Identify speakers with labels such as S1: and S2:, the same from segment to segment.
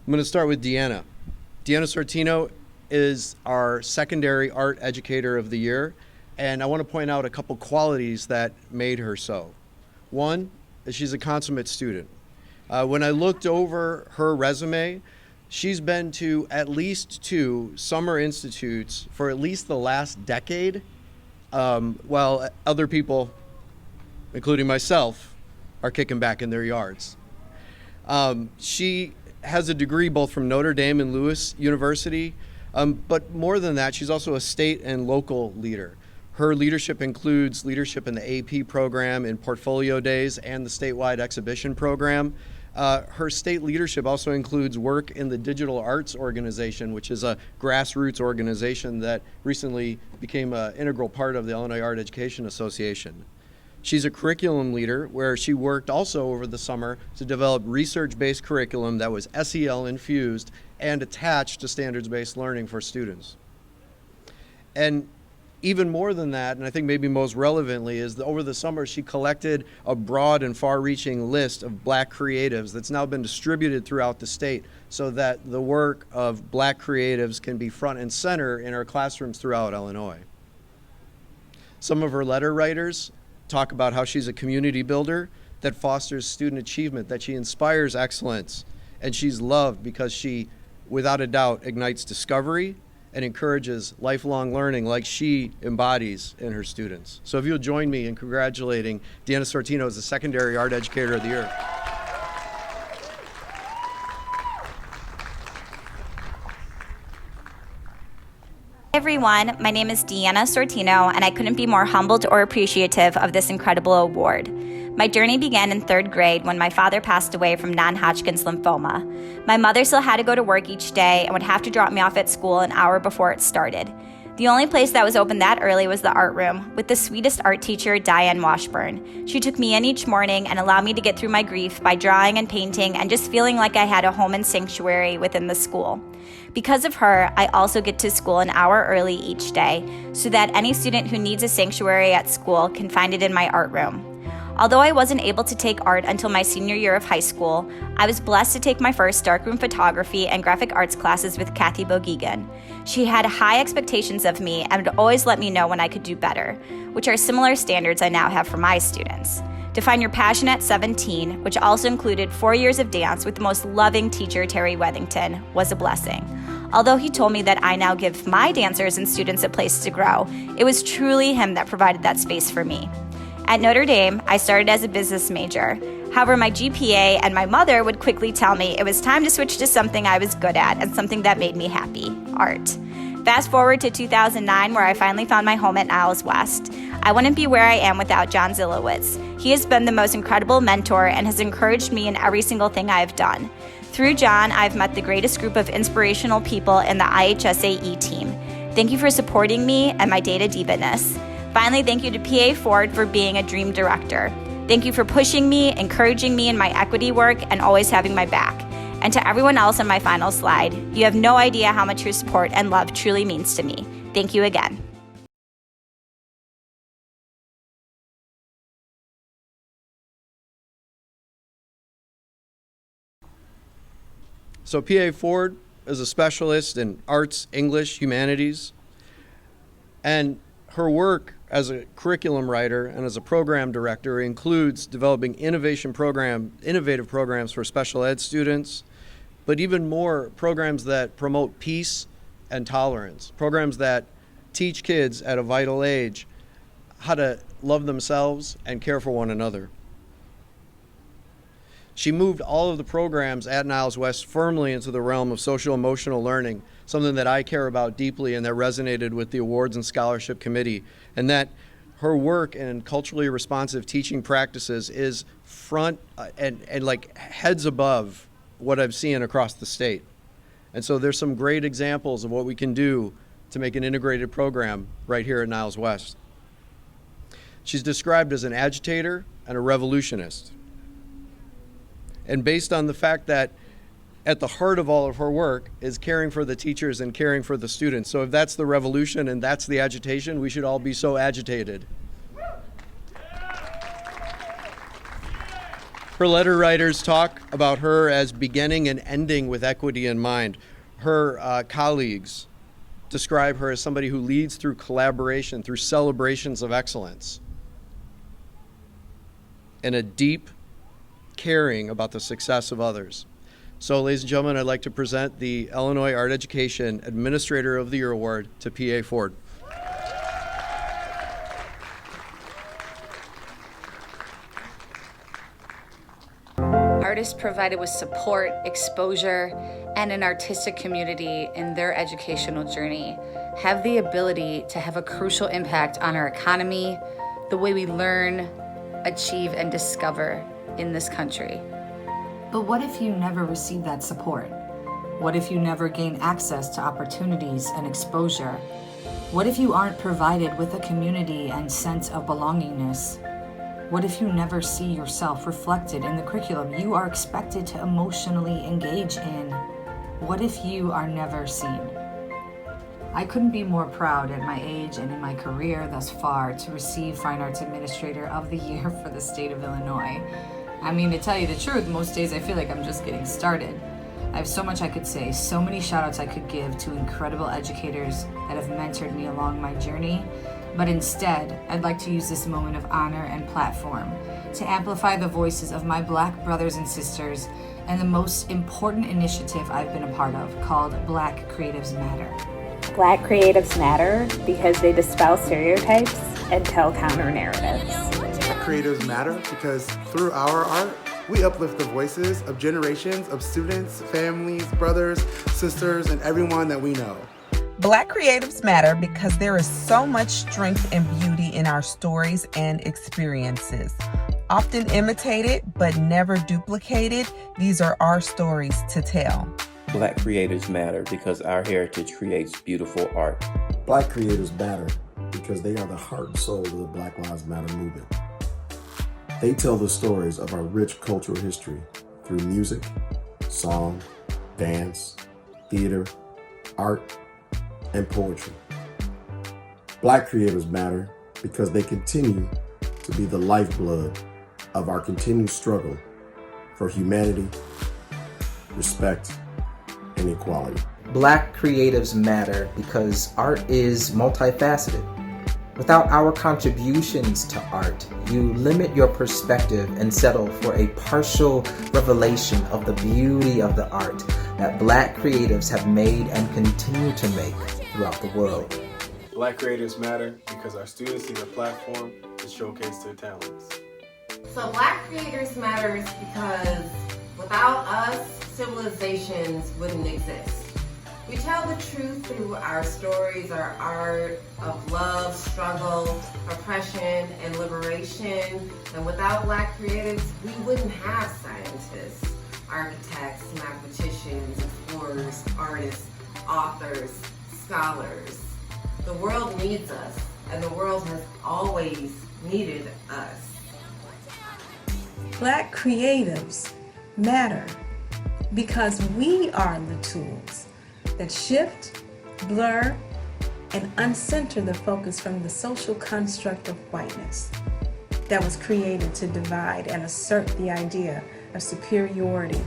S1: I'm going to start with Deanna. Deanna Sortino is our secondary art educator of the year, and I want to point out a couple qualities that made her so. One is she's a consummate student. When I looked over her resume, she's been to at least 2 summer institutes for at least the last decade, while other people, including myself, are kicking back in their yards. She has a degree both from Notre Dame and Lewis University, but more than that, she's also a state and local leader. Her leadership includes leadership in the AP program, in portfolio days, and the statewide exhibition program. Her state leadership also includes work in the Digital Arts Organization, which is a grassroots organization that recently became an integral part of the Illinois Art Education Association. She's a curriculum leader where she worked also over the summer to develop research-based curriculum that was SEL infused and attached to standards-based learning for students. And even more than that, and I think maybe most relevantly, is that over the summer she collected a broad and far-reaching list of Black creatives that's now been distributed throughout the state so that the work of Black creatives can be front and center in our classrooms throughout Illinois. Some of her letter writers talk about how she's a community builder that fosters student achievement, that she inspires excellence, and she's loved because she, without a doubt, ignites discovery and encourages lifelong learning like she embodies in her students. So if you'll join me in congratulating Deanna Sortino as the Secondary Art Educator of the Year.
S2: Hi everyone, my name is Deanna Sortino, and I couldn't be more humbled or appreciative of this incredible award. My journey began in 3rd grade when my father passed away from non-Hodgkin's lymphoma. My mother still had to go to work each day and would have to drop me off at school an hour before it started. The only place that was open that early was the art room, with the sweetest art teacher, Diane Washburn. She took me in each morning and allowed me to get through my grief by drawing and painting and just feeling like I had a home and sanctuary within the school. Because of her, I also get to school an hour early each day so that any student who needs a sanctuary at school can find it in my art room. Although I wasn't able to take art until my senior year of high school, I was blessed to take my first darkroom photography and graphic arts classes with Kathy Bogegan. She had high expectations of me and would always let me know when I could do better, which are similar standards I now have for my students. To find your passion at 17, which also included 4 years of dance with the most loving teacher, Terry Wethington, was a blessing. Although he told me that I now give my dancers and students a place to grow, it was truly him that provided that space for me. At Notre Dame, I started as a business major. However, my GPA and my mother would quickly tell me it was time to switch to something I was good at and something that made me happy, art. Fast forward to 2009, where I finally found my home at Niles West. I wouldn't be where I am without John Zillowitz. He has been the most incredible mentor and has encouraged me in every single thing I have done. Through John, I've met the greatest group of inspirational people in the IHSAE team. Thank you for supporting me and my data diva-ness. Finally, thank you to PA Ford for being a dream director. Thank you for pushing me, encouraging me in my equity work, and always having my back. And to everyone else on my final slide, you have no idea how much your support and love truly means to me. Thank you again.
S1: So PA Ford is a specialist in arts, English, humanities, and her work as a curriculum writer and as a program director includes developing innovative programs for special ed students, but even more programs that promote peace and tolerance, programs that teach kids at a vital age how to love themselves and care for one another. She moved all of the programs at Niles West firmly into the realm of social emotional learning, something that I care about deeply and that resonated with the Awards and Scholarship Committee, and that her work in culturally responsive teaching practices is front and like heads above what I've seen across the state. And so there's some great examples of what we can do to make an integrated program right here at Niles West. She's described as an agitator and a revolutionist. And based on the fact that at the heart of all of her work is caring for the teachers and caring for the students. So if that's the revolution and that's the agitation, we should all be so agitated. Her letter writers talk about her as beginning and ending with equity in mind. Her colleagues describe her as somebody who leads through collaboration, through celebrations of excellence, and a deep caring about the success of others. So, ladies and gentlemen, I'd like to present the Illinois Art Education Administrator of the Year Award to P.A. Ford.
S3: Artists provided with support, exposure, and an artistic community in their educational journey have the ability to have a crucial impact on our economy, the way we learn, achieve, and discover in this country.
S4: But what if you never receive that support? What if you never gain access to opportunities and exposure? What if you aren't provided with a community and sense of belongingness? What if you never see yourself reflected in the curriculum you are expected to emotionally engage in? What if you are never seen? I couldn't be more proud at my age and in my career thus far to receive Fine Arts Administrator of the Year for the state of Illinois. I mean, to tell you the truth, most days I feel like I'm just getting started. I have so much I could say, so many shout outs I could give to incredible educators that have mentored me along my journey. But instead, I'd like to use this moment of honor and platform to amplify the voices of my Black brothers and sisters and the most important initiative I've been a part of called Black Creatives Matter.
S5: Black creatives matter because they dispel stereotypes and tell counter narratives.
S6: Black creatives matter because through our art, we uplift the voices of generations of students, families, brothers, sisters, and everyone that we know.
S7: Black creatives matter because there is so much strength and beauty in our stories and experiences. Often imitated but never duplicated, these are our stories to tell.
S8: Black creators matter because our heritage creates beautiful art.
S9: Black creators matter because they are the heart and soul of the Black Lives Matter movement. They tell the stories of our rich cultural history through music, song, dance, theater, art, and poetry. Black creators matter because they continue to be the lifeblood of our continued struggle for humanity, respect, and equality.
S10: Black creatives matter because art is multifaceted. Without our contributions to art, you limit your perspective and settle for a partial revelation of the beauty of the art that Black creatives have made and continue to make throughout the world.
S11: Black creators matter because our students need a platform to showcase their talents.
S12: So Black creators matters because without us, civilizations wouldn't exist. We tell the truth through our stories, our art of love, struggle, oppression, and liberation. And without Black creatives, we wouldn't have scientists, architects, mathematicians, explorers, artists, authors, scholars. The world needs us, and the world has always needed us.
S13: Black creatives matter because we are the tools that shift, blur, and uncenter the focus from the social construct of whiteness that was created to divide and assert the idea of superiority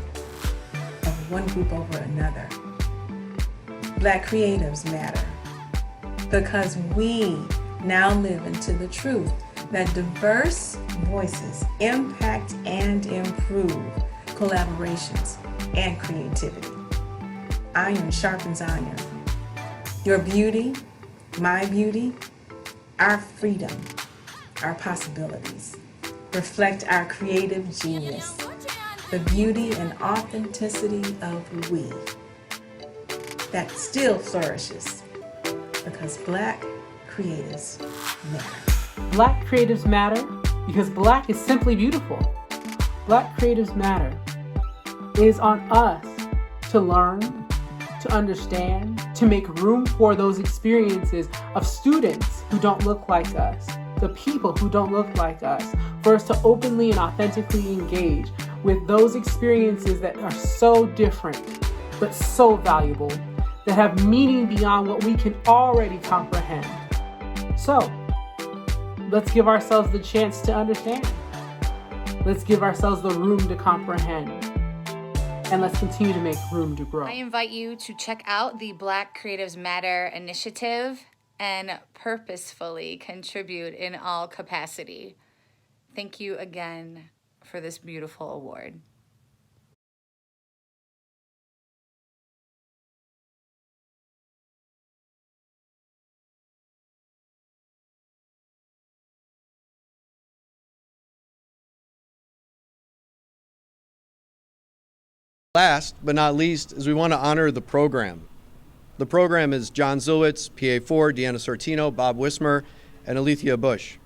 S13: of one group over another. Black creatives matter because we now live into the truth that diverse voices impact and improve collaborations and creativity. Iron sharpens iron. Your beauty, my beauty, our freedom, our possibilities reflect our creative genius, the beauty and authenticity of we that still flourishes because Black creatives matter.
S14: Black creatives matter because Black is simply beautiful. Black creatives matter. It is on us to learn, to understand, to make room for those experiences of students who don't look like us, the people who don't look like us, for us to openly and authentically engage with those experiences that are so different, but so valuable, that have meaning beyond what we can already comprehend. So, let's give ourselves the chance to understand. Let's give ourselves the room to comprehend. And let's continue to make room to grow.
S3: I invite you to check out the Black Creatives Matter initiative and purposefully contribute in all capacity. Thank you again for this beautiful award.
S1: Last but not least is we want to honor the program. The program is John Zilwitz, PA4, Deanna Sortino, Bob Wismer, and Alethea Bush.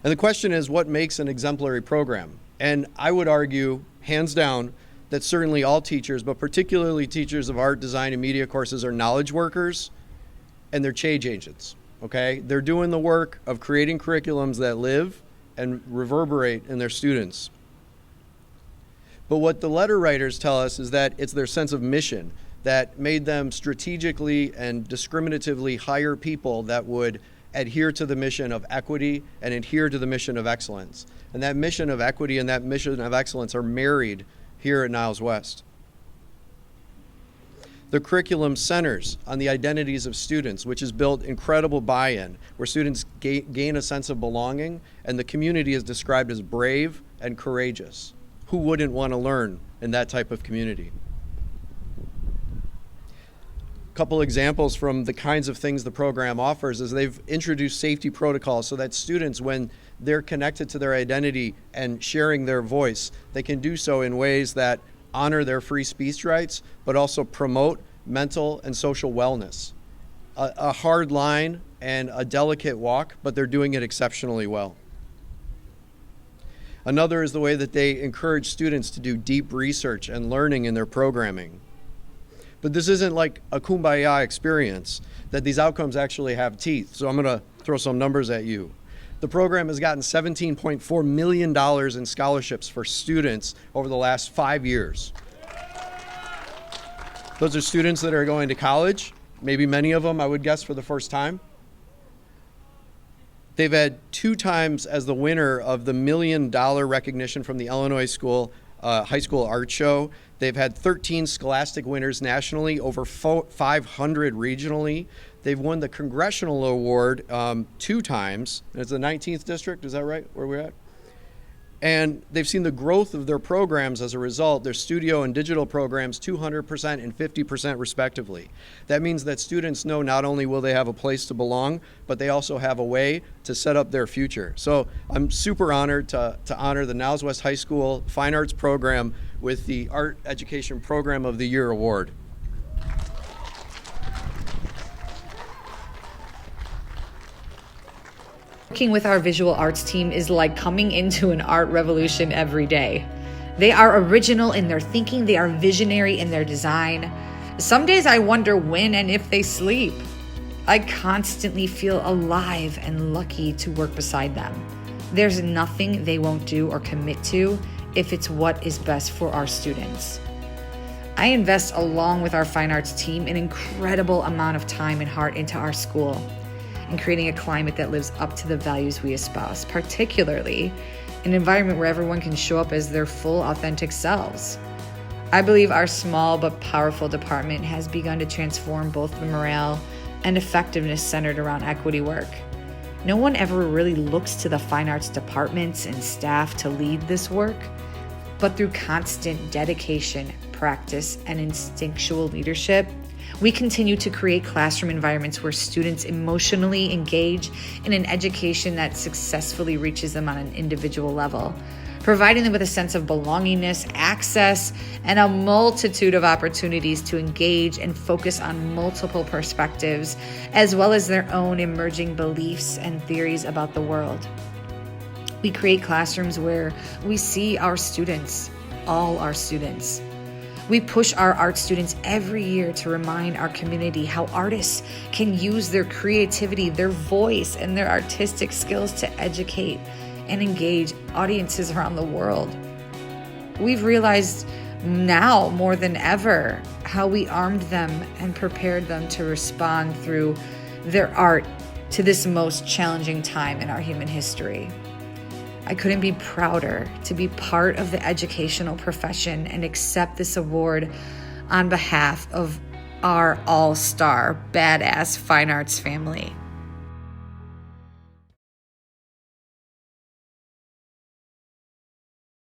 S1: And the question is, what makes an exemplary program? And I would argue, hands down, that certainly all teachers, but particularly teachers of art, design, and media courses are knowledge workers and they're change agents, okay? They're doing the work of creating curriculums that live and reverberate in their students. But what the letter writers tell us is that it's their sense of mission that made them strategically and discriminatively hire people that would adhere to the mission of equity and adhere to the mission of excellence. And that mission of equity and that mission of excellence are married here at Niles West. The curriculum centers on the identities of students, which has built incredible buy-in, where students gain a sense of belonging, and the community is described as brave and courageous. Who wouldn't want to learn in that type of community? A couple examples from the kinds of things the program offers is they've introduced safety protocols so that students, when they're connected to their identity and sharing their voice, they can do so in ways that honor their free speech rights, but also promote mental and social wellness. A hard line and a delicate walk, but they're doing it exceptionally well. Another is the way that they encourage students to do deep research and learning in their programming. But this isn't like a kumbaya experience, that these outcomes actually have teeth. So I'm gonna throw some numbers at you. The program has gotten $17.4 million in scholarships for students over the last 5 years. Those are students that are going to college, maybe many of them, I would guess, for the first time. They've had 2 times as the winner of the $1 million recognition from the Illinois High School Art Show. They've had 13 scholastic winners nationally, over 500 regionally. They've won the Congressional Award 2 times. It's the 19th district, is that right, where we're at? And they've seen the growth of their programs as a result, their studio and digital programs 200% and 50% respectively. That means that students know not only will they have a place to belong, but they also have a way to set up their future. So I'm super honored to honor the Niles West High School Fine Arts Program with the Art Education Program of the Year Award.
S15: Working with our visual arts team is like coming into an art revolution every day. They are original in their thinking, they are visionary in their design. Some days I wonder when and if they sleep. I constantly feel alive and lucky to work beside them. There's nothing they won't do or commit to if it's what is best for our students. I invest, along with our fine arts team, an incredible amount of time and heart into our school and creating a climate that lives up to the values we espouse, particularly an environment where everyone can show up as their full, authentic selves. I believe our small but powerful department has begun to transform both the morale and effectiveness centered around equity work. No one ever really looks to the fine arts departments and staff to lead this work, but through constant dedication, practice, and instinctual leadership, we continue to create classroom environments where students emotionally engage in an education that successfully reaches them on an individual level, providing them with a sense of belongingness, access, and a multitude of opportunities to engage and focus on multiple perspectives, as well as their own emerging beliefs and theories about the world. We create classrooms where we see our students, all our students. We push our art students every year to remind our community how artists can use their creativity, their voice, and their artistic skills to educate and engage audiences around the world. We've realized now more than ever how we armed them and prepared them to respond through their art to this most challenging time in our human history. I couldn't be prouder to be part of the educational profession and accept this award on behalf of our all-star, badass fine arts family.